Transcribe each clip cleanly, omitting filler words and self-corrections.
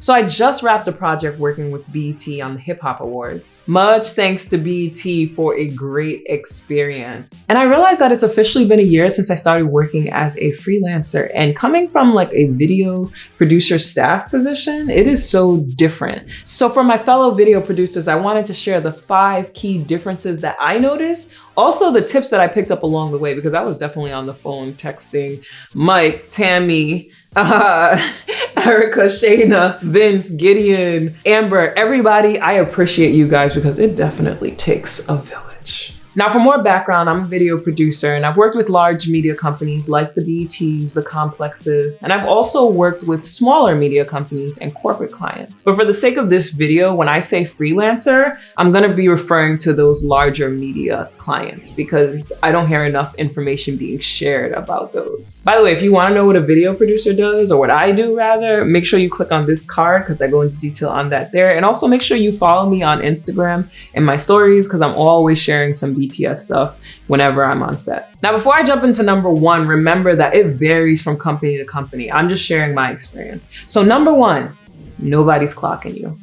So I just wrapped a project working with BET on the Hip Hop Awards. Much thanks to BET for a great experience. And I realized that it's officially been a year since I started working as a freelancer, and coming from like a video producer staff position, it is so different. So for my fellow video producers, I wanted to share the 5 key differences that I noticed. Also the tips that I picked up along the way, because I was definitely on the phone texting Mike, Tammy, Erica, Shayna, Vince, Gideon, Amber, everybody. I appreciate you guys because it definitely takes a village. Now for more background, I'm a video producer and I've worked with large media companies like the BETs, the Complexes, and I've also worked with smaller media companies and corporate clients. But for the sake of this video, when I say freelancer, I'm gonna be referring to those larger media clients because I don't hear enough information being shared about those. By the way, if you wanna know what a video producer does, or what I do rather, make sure you click on this card because I go into detail on that there. And also make sure you follow me on Instagram and my stories because I'm always sharing some BTS stuff whenever I'm on set. Now, before I jump into number 1, remember that it varies from company to company. I'm just sharing my experience. So number 1, nobody's clocking you.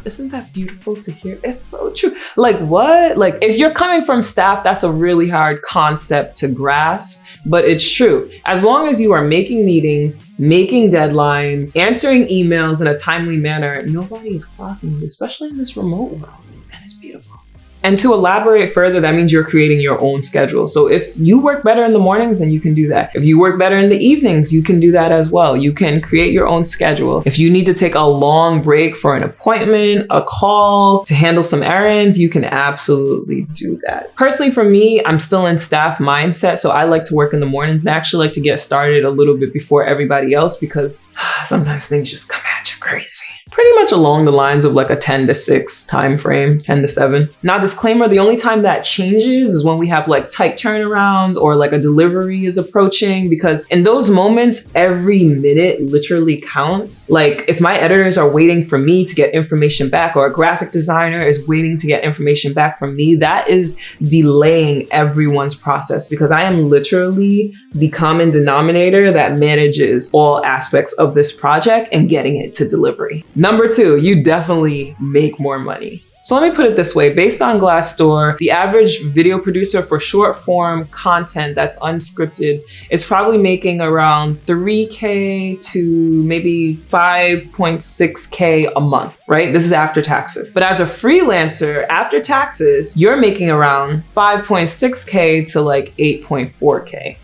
Isn't that beautiful to hear? It's so true. Like what? Like if you're coming from staff, that's a really hard concept to grasp, but it's true. As long as you are making meetings, making deadlines, answering emails in a timely manner, nobody is clocking you, especially in this remote world. And it's beautiful. And to elaborate further, that means you're creating your own schedule. So if you work better in the mornings, then you can do that. If you work better in the evenings, you can do that as well. You can create your own schedule. If you need to take a long break for an appointment, a call, to handle some errands, you can absolutely do that. Personally, for me, I'm still in staff mindset. So I like to work in the mornings and actually like to get started a little bit before everybody else because sometimes things just come at you crazy. Pretty much along the lines of like a 10 to 6 time frame, 10 to 7. Now, disclaimer, the only time that changes is when we have like tight turnarounds or like a delivery is approaching, because in those moments, every minute literally counts. Like if my editors are waiting for me to get information back, or a graphic designer is waiting to get information back from me, that is delaying everyone's process because I am literally the common denominator that manages all aspects of this project and getting it to delivery. Number 2, you definitely make more money. So let me put it this way, based on Glassdoor, the average video producer for short form content that's unscripted is probably making around $3K to maybe $5.6K a month, right? This is after taxes. But as a freelancer, after taxes, you're making around $5.6K to like $8.4K.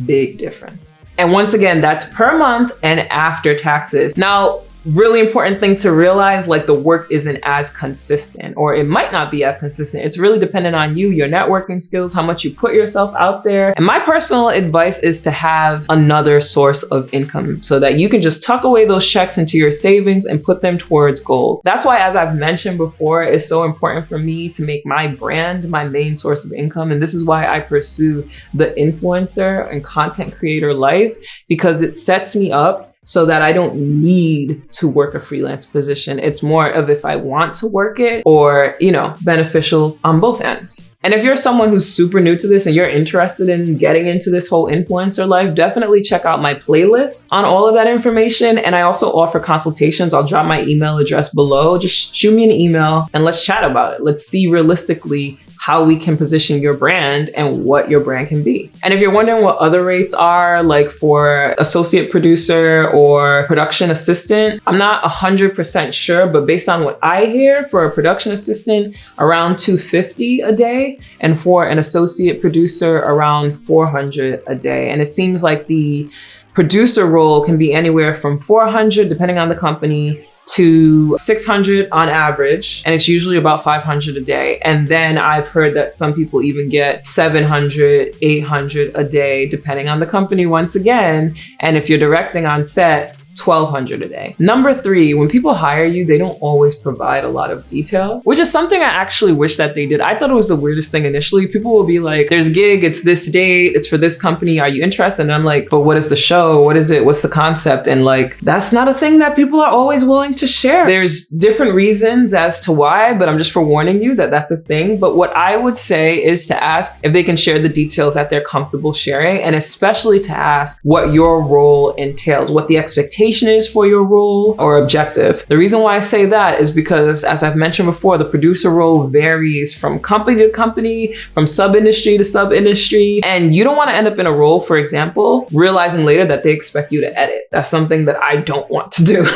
Big difference. And once again, that's per month and after taxes. Now, really important thing to realize, like the work isn't as consistent, or it might not be as consistent. It's really dependent on you, your networking skills, how much you put yourself out there. And my personal advice is to have another source of income so that you can just tuck away those checks into your savings and put them towards goals. That's why, as I've mentioned before, it's so important for me to make my brand my main source of income. And this is why I pursue the influencer and content creator life, because it sets me up so that I don't need to work a freelance position. It's more of if I want to work it, or, you know, beneficial on both ends. And if you're someone who's super new to this and you're interested in getting into this whole influencer life, definitely check out my playlist on all of that information. And I also offer consultations. I'll drop my email address below. Just shoot me an email and let's chat about it. Let's see realistically how we can position your brand and what your brand can be. And if you're wondering what other rates are, like for associate producer or production assistant, I'm not 100% sure, but based on what I hear, for a production assistant, around $250 a day, and for an associate producer, around $400 a day. And it seems like the producer role can be anywhere from $400, depending on the company, to $600 on average, and it's usually about $500 a day. And then I've heard that some people even get $700, $800 a day, depending on the company once again. And if you're directing on set, $1,200 a day. Number 3, when people hire you, they don't always provide a lot of detail, which is something I actually wish that they did. I thought it was the weirdest thing initially. People will be like, there's a gig, it's this date, it's for this company, are you interested? And I'm like, but what is the show? What is it? What's the concept? And like, that's not a thing that people are always willing to share. There's different reasons as to why, but I'm just forewarning you that that's a thing. But what I would say is to ask if they can share the details that they're comfortable sharing, and especially to ask what your role entails, what the expectation expectation is for your role or objective. The reason why I say that is because, as I've mentioned before, the producer role varies from company to company, from sub-industry to sub-industry, and you don't want to end up in a role, for example, realizing later that they expect you to edit. That's something that I don't want to do.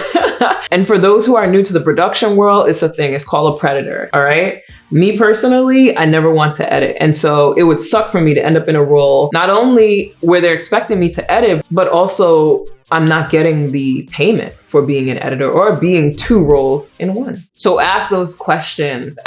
And for those who are new to the production world, it's a thing. It's called a predator, all right? Me personally, I never want to edit. And so it would suck for me to end up in a role, not only where they're expecting me to edit, but also I'm not getting the payment for being an editor or being two roles in one. So ask those questions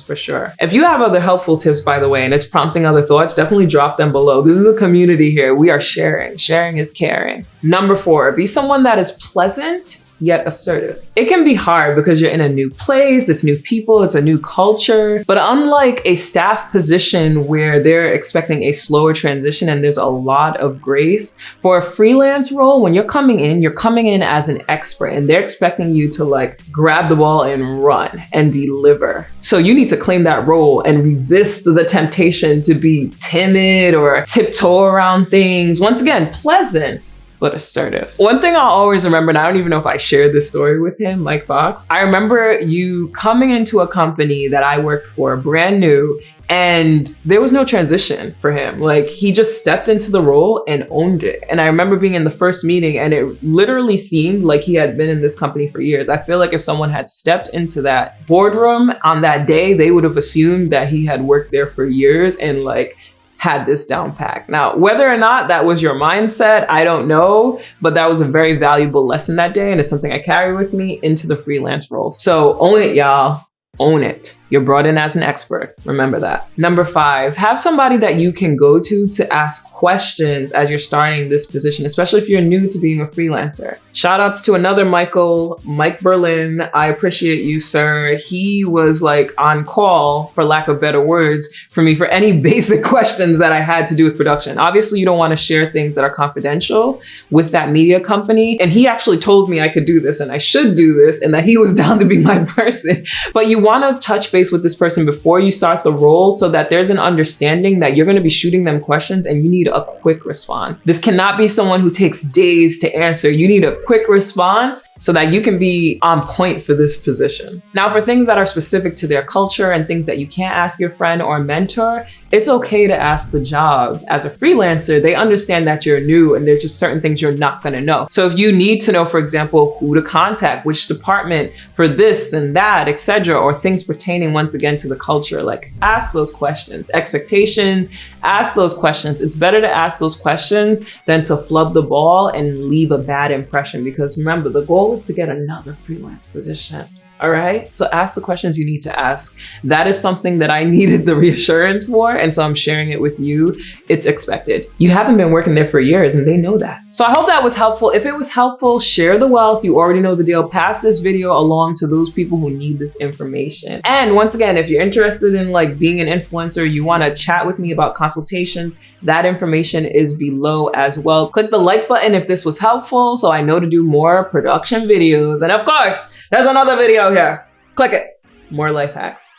for sure. If you have other helpful tips, by the way, and it's prompting other thoughts, definitely drop them below. This is a community here. We are sharing. Sharing is caring. Number 4, be someone that is pleasant yet assertive. It can be hard because you're in a new place, it's new people, it's a new culture. But unlike a staff position where they're expecting a slower transition and there's a lot of grace, for a freelance role, when you're coming in as an expert and they're expecting you to like grab the ball and run and deliver. So you need to claim that role and resist the temptation to be timid or tiptoe around things. Once again, pleasant but assertive. One thing I'll always remember, and I don't even know if I shared this story with him, Mike Fox. I remember you coming into a company that I worked for, brand new, and there was no transition for him. Like, he just stepped into the role and owned it. And I remember being in the first meeting and it literally seemed like he had been in this company for years. I feel like if someone had stepped into that boardroom on that day, they would have assumed that he had worked there for years and like had this down packed. Now, whether or not that was your mindset, I don't know, but that was a very valuable lesson that day. And it's something I carry with me into the freelance role. So own it, y'all. Own it. You're brought in as an expert. Remember that. Number 5, have somebody that you can go to ask questions as you're starting this position, especially if you're new to being a freelancer. Shout outs to another Mike Berlin. I appreciate you, sir. He was like on call, for lack of better words, for me for any basic questions that I had to do with production. Obviously, you don't want to share things that are confidential with that media company. And he actually told me I could do this and I should do this and that he was down to be my person. But you want to touch base with this person before you start the role so that there's an understanding that you're going to be shooting them questions and you need a quick response. This cannot be someone who takes days to answer. You need a quick response so that you can be on point for this position. Now, for things that are specific to their culture and things that you can't ask your friend or mentor, it's okay to ask the job. As a freelancer, they understand that you're new and there's just certain things you're not gonna know. So if you need to know, for example, who to contact, which department for this and that, etc., or things pertaining once again to the culture, like ask those questions. Expectations, ask those questions. It's better to ask those questions than to flub the ball and leave a bad impression, because remember, the goal is to get another freelance position. All right. So ask the questions you need to ask. That is something that I needed the reassurance for. And so I'm sharing it with you. It's expected. You haven't been working there for years and they know that. So I hope that was helpful. If it was helpful, share the wealth. You already know the deal. Pass this video along to those people who need this information. And once again, if you're interested in like being an influencer, you want to chat with me about consultations, that information is below as well. Click the like button if this was helpful so I know to do more production videos. And of course, there's another video here. Click it. More life hacks.